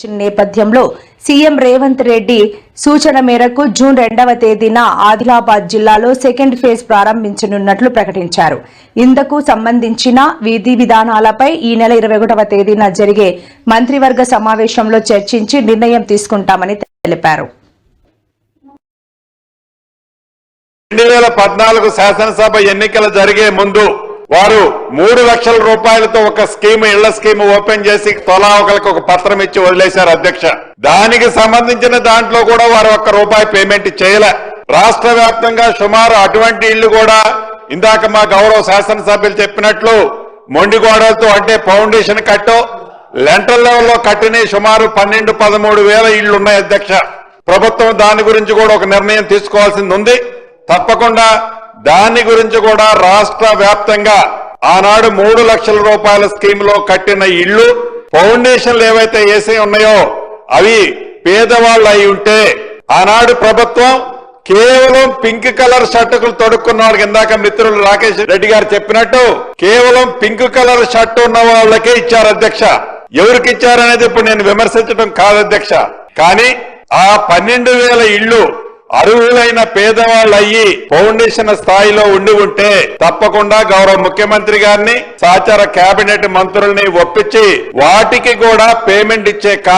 వచ్చిన నేపథ్యంలో సీఎం రేవంత్ రెడ్డి సూచన మేరకు జూన్ 2వ తేదీన ఆదిలాబాద్ జిల్లాలో సెకండ్ ఫేజ్ ప్రారంభించనున్నట్లు ప్రకటించారు. ఇందుకు సంబంధించిన విధి విధానాలపై ఈ నెల 21వ తేదీన జరిగే మంత్రివర్గ సమావేశంలో చర్చించి నిర్ణయం తీసుకుంటామని తెలిపారు. 2014 శాసనసభ ఎన్నికలు జరిగే ముందు వారు 3 లక్షల రూపాయలతో ఒక స్కీమ్ ఇళ్ల స్కీమ్ ఓపెన్ చేసి తలా ఒకరికి ఒక పత్రం ఇచ్చి వదిలేశారు అధ్యక్ష. దానికి సంబంధించిన దాంట్లో కూడా వారు ₹1 పేమెంట్ చేయలే. రాష్ట్ర వ్యాప్తంగా సుమారు అటువంటి ఇళ్లు కూడా ఇందాక మా గౌరవ శాసనసభ్యులు చెప్పినట్లు మొండి గోడలతో అంటే ఫౌండేషన్ కట్టో లెంటర్ లెవెల్లో కట్టిన సుమారు 12-13 వేల ఇళ్లు ఉన్నాయి అధ్యక్ష. ప్రభుత్వం దాని గురించి కూడా ఒక నిర్ణయం తీసుకోవాల్సింది ఉంది. తప్పకుండా దాని గురించి కూడా రాష్ట్ర వ్యాప్తంగా ఆనాడు 3 లక్షల రూపాయల స్కీమ్ లో కట్టిన ఇళ్లు ఫౌండేషన్లు ఏవైతే వేసి ఉన్నాయో అవి పేదవాళ్ళు అయి ఉంటే ఆనాడు ప్రభుత్వం కేవలం పింక్ కలర్ షర్టులు తొడుక్కున్న వాళ్ళకి ఇందాక మిత్రులు రాకేష్ రెడ్డి గారు చెప్పినట్టు కేవలం పింక్ కలర్ షర్ట్ ఉన్న వాళ్ళకే ఇచ్చారు అధ్యక్ష. ఎవరికి ఇచ్చారనేది ఇప్పుడు నేను విమర్శించడం కాదు అధ్యక్ష. కానీ ఆ 12,000 ఇళ్లు అర్హులైన పేదవాళ్ళు అయ్యి ఫౌండేషన్ స్థాయిలో ఉండి ఉంటే తప్పకుండా గౌరవ ముఖ్యమంత్రి గారిని సహచర కేబినెట్ మంత్రుల్ని ఒప్పించి వాటికి కూడా పేమెంట్ ఇచ్చే కార్యక్రమం